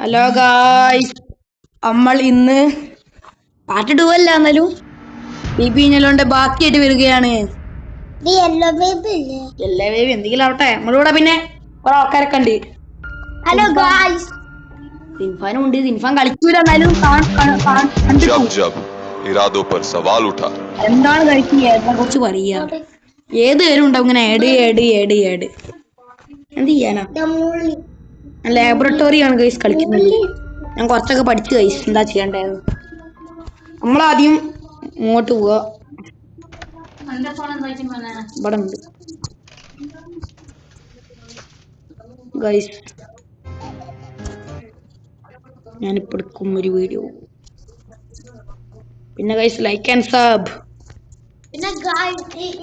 Hello guys, നമ്മൾ ഇന്ന് part 2 അല്ല എന്നാലും ബിബിനെല്ലോന്റെ ബാക്കിയായിട്ട് വരികയാണ്. എല്ലാ ബേബി എന്തെങ്കിലും ആവട്ടെ, നമ്മളിവിടെ പിന്നെ കുറെ ആൾക്കാരൊക്കെ ഉണ്ട്. ഹലോ ഗായ്സ്, സിൻഫാനും ഉണ്ട്. സിൻഫാൻ കളിക്കൂല എന്നാലും എന്താണ് കളിക്കുക അതിനെ കുറിച്ച് പറയാ. ഏത് പേരും ഉണ്ടാവും ഇങ്ങനെ ഏട് എന്ത് ചെയ്യാനാ. ലാബറട്ടറിയാണ് ഗൈസ് കളിക്കുന്നത്. ഞാൻ കുറച്ചൊക്കെ പഠിച്ചു ഗൈസ് എന്താ ചെയ്യണ്ടേന്ന്. നമ്മളാദ്യം ഇങ്ങോട്ട് പോവാ. ഇവിടെ ഉണ്ട് ഗൈസ്. ഞാനിപ്പോ എടുക്കും ഒരു വീഡിയോ. പിന്നെ ഗൈസ് ലൈക്ക് ആൻഡ് സബ്. പിന്നെ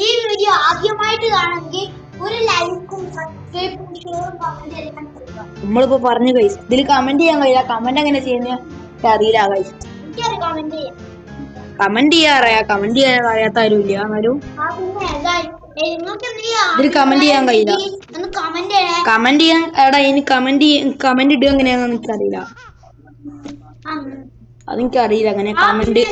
ഈ വീഡിയോ ആദ്യമായിട്ട് കാണണമെങ്കിൽ ഒരു ലൈക്കും സബ്സ്ക്രൈബും ഷെയറും കമന്റ് എല്ലാം ചെയ്യുക. നമ്മളിപ്പോ പറഞ്ഞു ഗൈസ്, ഇതിൽ കമന്റ് ചെയ്യാൻ കഴിയില്ല. കമന്റ് എങ്ങനെ ചെയ്യുന്ന അറിയില്ല ഗൈസ്. കമന്റ് ചെയ്യാറിയാ, കമന്റ് ചെയ്യാൻ അറിയാത്ത ആരും ഇല്ല. എന്നാലും ഇതിൽ കമന്റ് ചെയ്യാൻ കഴിയില്ല. കമന്റ് ചെയ്യാൻ എടാ, ഇനി കമന്റ് ഇടുക എങ്ങനെയാന്ന് എനിക്കറിയില്ല. അതെനിക്കറിയില്ല അങ്ങനെ കമന്റ്.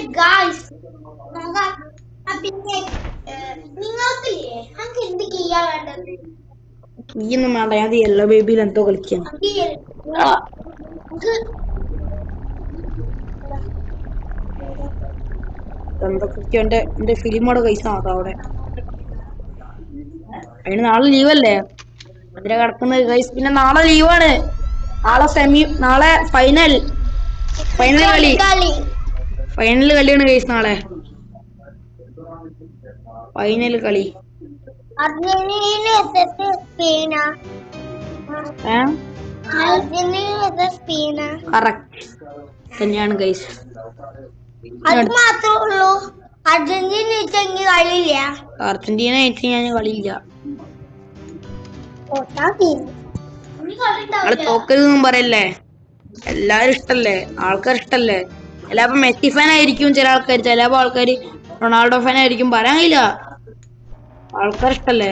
ഈയൊന്നും വേണ്ട, ഞാൻ യെല്ലോ ബേബിയിൽ എന്തോ കളിക്കാൻ. എന്തൊക്കെ എന്റെ ഫിലിമോടെ പൈസ നോക്കാം അവിടെ. അതിന് നാളെ ലീവല്ലേ, അതിനെ കിടക്കുന്നത് ഗൈസ്. പിന്നെ നാളെ ലീവാണ്. നാളെ ഫൈനൽ കളിയാണ് ഗൈസ്. നാളെ ഫൈനൽ കളി. കറക്റ്റ് തന്നെയാണ് ഗൈസ്. അർജന്റീന ആയിട്ട് ഞാൻ കളിയില്ല. തോക്കരുതെന്നും പറയല്ലേ. എല്ലാരും ഇഷ്ടല്ലേ, ആൾക്കാർ ഇഷ്ടല്ലേ. ചിലപ്പോ മെസ്സി ഫാൻ ആയിരിക്കും ചില ആൾക്കാർ, ചിലപ്പോ ആൾക്കാർ റൊണാൾഡോ ഫാൻ ആയിരിക്കും. പറയാൻ കഴിയില്ല, ആൾക്കാർ ഇഷ്ടല്ലേ.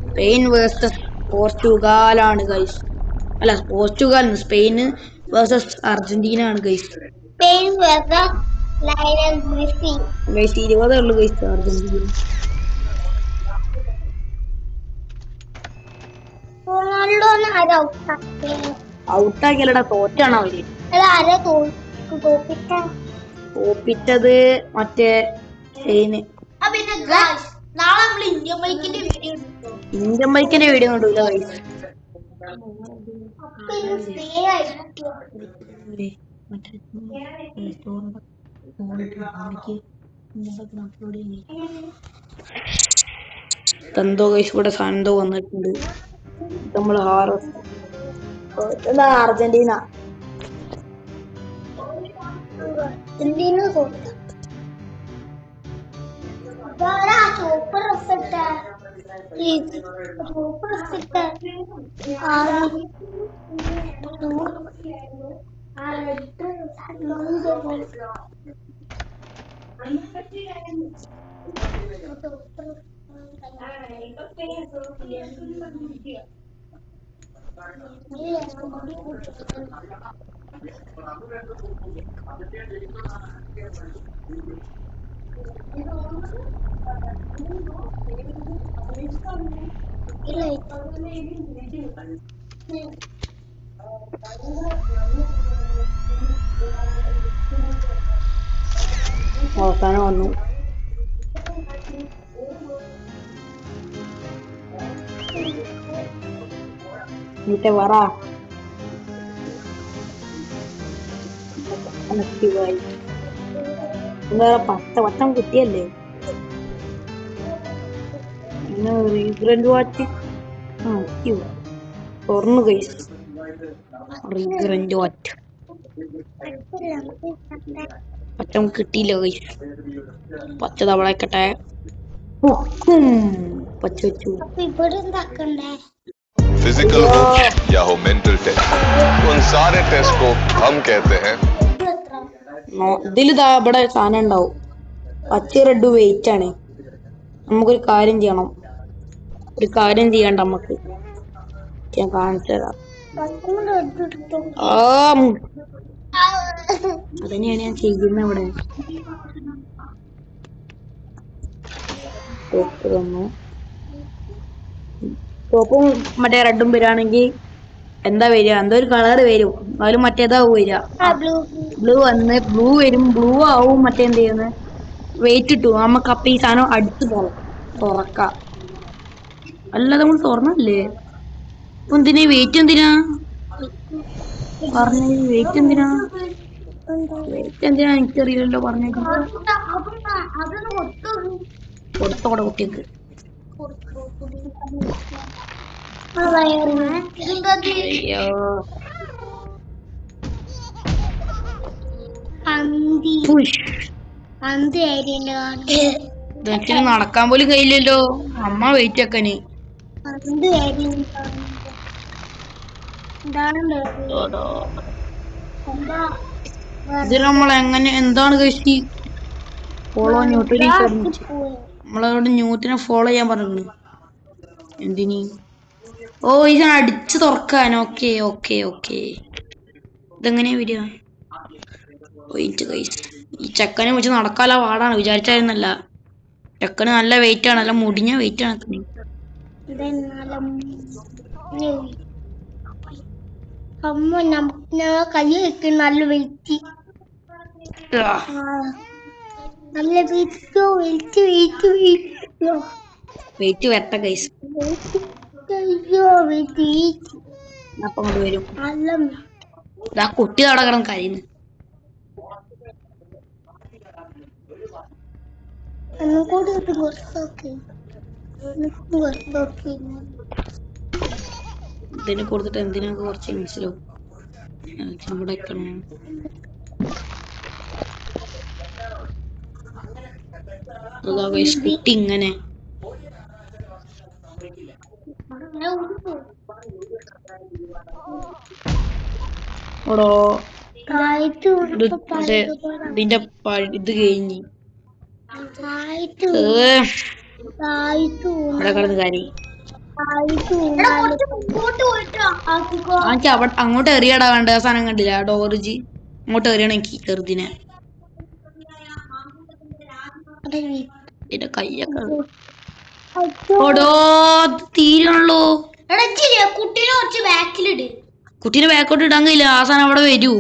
സ്പെയിൻ വേഴ്സസ് പോർച്ചുഗലാണ് ഗൈസ്. അല്ല, പോർച്ചുഗൽ സ്പെയിൻ വേഴ്സസ് അർജന്റീന ആണ് ഗൈസ്. ഗൈസ് 20 ഉള്ളു ഗൈസ് അർജന്റീന. ഔട്ടാക്കിയല്ലടാ, തോറ്റാണ് അവര്. തോപ്പിച്ചത് മറ്റേ സ്പെയിന്. ഇന്ത്യൻ ബൈക്കിന്റെ വീഡിയോ കണ്ടൂല ഗൈസ്. എന്തോ ഗൈസ് ഇവിടെ സാധനം വന്നിട്ടുണ്ട്. നമ്മള് അർജന്റീന. അവസാനം വന്നു. എന്നിട്ട് പറ. വേറെ 10 വട്ടം കിട്ടിയല്ലേ. വാച്ച് തുറന്നു ഗൈസ്. വാച്ച് പച്ചം കിട്ടിയില്ല ഗൈസ്. പച്ച തവളക്കട്ടെ. പച്ച വെച്ചു. फिजिकल हो या हो मेंटल टेस्ट, उन सारे टेस्ट को हम कहते हैं ഇതിലിതാ ഇവിടെ സാധനം ഉണ്ടാവും. പച്ച റെഡ് വെയിറ്റ് ആണ്. നമുക്കൊരു കാര്യം ചെയ്യണം. നമുക്ക് ഞാൻ കാണിച്ചു തരാം. അതന്നെയാണ് ഞാൻ ചെയ്യുന്നത് ഇവിടെ. ചോപ്പും മറ്റേ റെഡും വരികയാണെങ്കിൽ എന്താ വരിക? എന്തോ ഒരു കളർ വരും. എന്നാലും മറ്റേതാവും വരിക. ബ്ലൂ വരും. ബ്ലൂ ആവും മറ്റേ എന്ത് ചെയ്യുന്നത് വെയിറ്റ് ഇട്ടു. നമുക്ക് അപ്പൊ ഈ സാധനം അടിച്ചു തുറക്കാം. അല്ലാതെ നമ്മൾ തുറന്നല്ലേ? എന്തിനാ വെയിറ്റ്? എന്തിനാ പറഞ്ഞ വെയിറ്റ്? എന്തിനാ എനിക്കറിയില്ലല്ലോ. പറഞ്ഞേക്കും കൊടുത്തോടെ കുട്ടിക്ക്. നടക്കാൻ പോലും കഴിയില്ലല്ലോ. അമ്മ വെയിറ്റ് ആക്കാന്. ഇത് നമ്മൾ എങ്ങനെ എന്താണ് കഴിച്ചി? ഫോളോ ന്യൂട്ടനെ നമ്മളവിടെ ന്യൂട്ടനെ ഫോളോ ചെയ്യാൻ പറഞ്ഞു. എന്തിനി? ഓ ഇത് അടിച്ചു തുറക്കാൻ. Okay okay okay. ഇതെങ്ങനെയാ വരിക? ഈ ചെക്കനെ വെച്ച് നടക്കാനുള്ള പാടാണ്. വിചാരിച്ചായിരുന്നല്ല. ചെക്കന് നല്ല വെയിറ്റ് ആണ്. നല്ല മുടിഞ്ഞ വെയിറ്റ് ആണ്. അമ്മ കൈ വെക്കും നല്ല വെയിറ്റ്. നല്ല വെയിറ്റ് വരട്ട കൈസ്. അപ്പൊ അങ്ങോട്ട് വരും. ഇതാ കുട്ടി അവിടെ കിടന്ന് കരയുന്നു. ഇതിനെ കൊടുത്തിട്ട് എന്തിനാ കുറച്ച് മനസ്സിലാവും. ഇവിടെ കുട്ടി ഇങ്ങനെ ഓടോ ഇതിന്റെ ഇത് കഴിഞ്ഞ് ഇവിടെ കിടന്ന് കാര്യം. അങ്ങോട്ട് എറിയാടാ വേണ്ട. സാധനം കണ്ടില്ല ഡോർജി. അങ്ങോട്ട് എറിയണം എനിക്ക് ചെറുതിനെ. എന്റെ കയ്യൊക്കെ ഓടോ തീരണല്ലോ. കുട്ടീനെ ബാക്കോട്ട് ഇടാൻ കഴിയില്ല. ആ സാധനം അവിടെ വരൂ.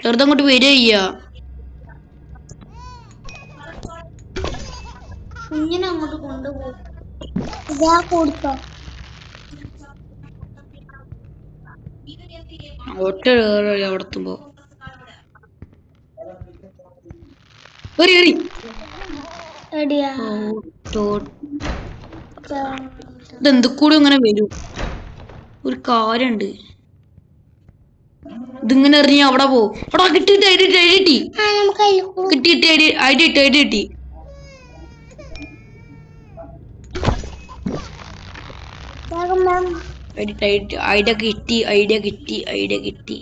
ചെറുതങ്ങോട്ട് വരിക ചെയ്യാ. കുഞ്ഞിനെ അങ്ങോട്ട് കൊണ്ടുപോകും. ഒറ്റ അവിടെ എത്തുമ്പോ ഇതെന്ത് കൂടെ ഇങ്ങനെ വരും. ഒരു കാര്യണ്ട്. ഇതിങ്ങനെ എറിഞ്ഞ അവിടെ പോവും. അവിടെ കിട്ടിയിട്ട് കിട്ടി. ഐഡിയ കിട്ടി.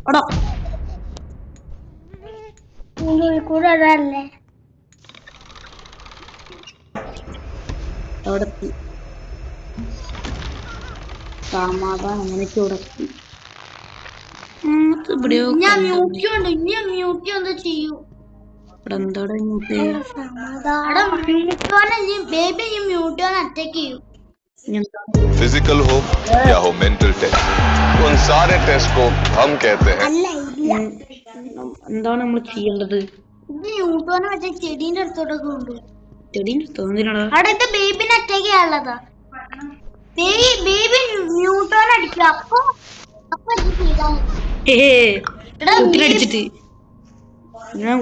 എടാ അവിടെ സമാധാനം അങ്ങനെ ചുടത്തി. ഇവിടെ എന്താടാ फिजिकल हो या हो मेंटल टेस्ट, उन सारे टेस्ट को हम कहते हैं. എന്താണ് നമ്മൾ ചെയ്യേണ്ടത്? ന്യൂട്ടോനെ മറ്റേ ചെടീന്റെ അടുത്തോട്ടൊക്കെ കൊണ്ടുപോകും. അടുത്ത ബേബിനെ അറ്റാക്ക് ചെയ്യാനുള്ളതാ. ബേബി ന്യൂട്ടോനെ അടിക്കുക.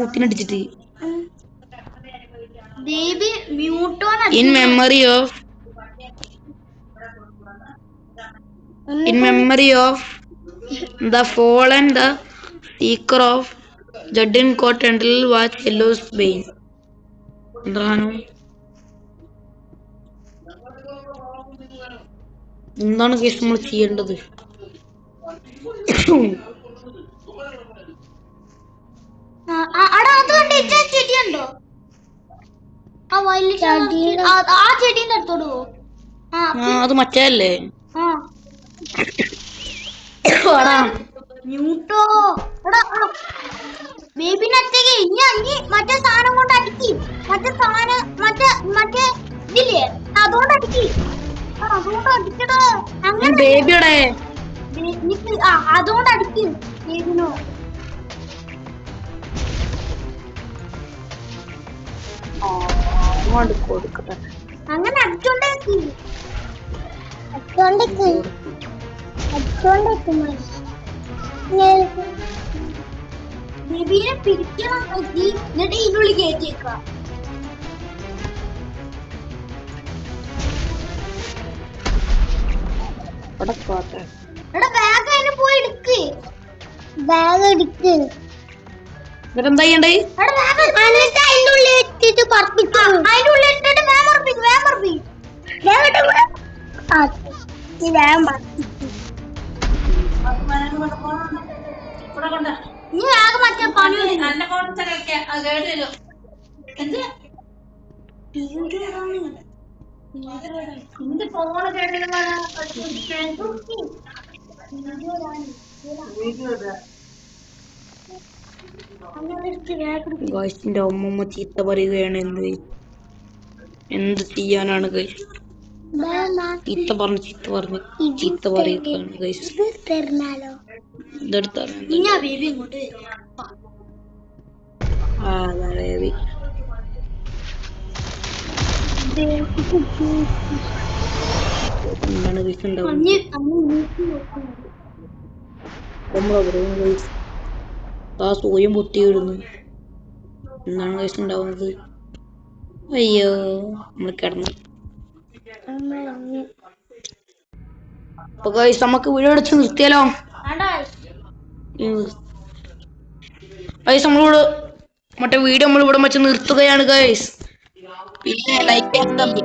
കുത്തിനടിച്ചിട്ട് baby ന്യൂട്ടോനെ in memory of the fallen, the seeker of Judin Court until was Yellow's Bane. എന്താണ് കേസ് നമ്മൾ ചെയ്യേണ്ടത്? ആ ചെടീന്റെ അടുത്തോട് പോ. അത് മറ്റേ ന്യൂട്ടോ ബേബിനത്തേക്ക് ഇനി മറ്റേ സാധനം കൊണ്ട് അടിക്കി. മറ്റേ ഇതില്ലേ അതുകൊണ്ട് അടിക്കി. അതുകൊണ്ട് അടിക്കടോ. അങ്ങനെ ബേബിയുടെ അതുകൊണ്ട് അടിക്കും ബേബിനോ. കൊടുക്കട്ടെ. അങ്ങനെ അടിച്ചോണ്ടേക്ക് ബേബിനെ പിടിക്കണം നോക്കി. എന്നിട്ട് ഇതിനുള്ളിൽ കയറ്റിയേക്കാം. എടാ ബാഗ് അതിന് പോയി എടുക്ക്. ബാഗ് എടുക്ക്. എന്നിട്ടെന്താ ചെയ്യണ്ടേ? അതിന്റെ ഉള്ളിൽ ഇട്ടിട്ട് പറപ്പിക്കും. അതിന്റെ ഉള്ളിൽ ഇട്ടിട്ട് വേഗം പറപ്പിക്കും. നീ വേഗം മറ്റേ പണി ഗൈസിന്റെ അമ്മമ്മ ചീത്ത പറയുകയാണ്. എന്ത് ചെയ്യാനാണ് ഗൈസ്? ചീത്ത പറയുകയാണ് ഗൈസ്. ഇതെടുത്താണ് ബേബി ഇങ്ങോട്ട് ബേബി. എന്താണ് ഗൈസ് ഉണ്ടാവുന്നത്? സ്വയം പൊട്ടിയിടുന്നു. എന്താണ് ഗൈസ് ഉണ്ടാവുന്നത്? അയ്യോ, നമ്മൾ കിടന്നു. അപ്പൊ ഗൈസ് നമുക്ക് വീഡിയോ അടിച്ച് നിർത്തിയാലോ? ഗൈസ് നമ്മളിവിടെ മറ്റേ വീഡിയോ നമ്മളിവിടെ വെച്ച് നിർത്തുകയാണ് ഗൈസ്. പിന്നെ ലൈക്ക് ആൻഡ് സബ്.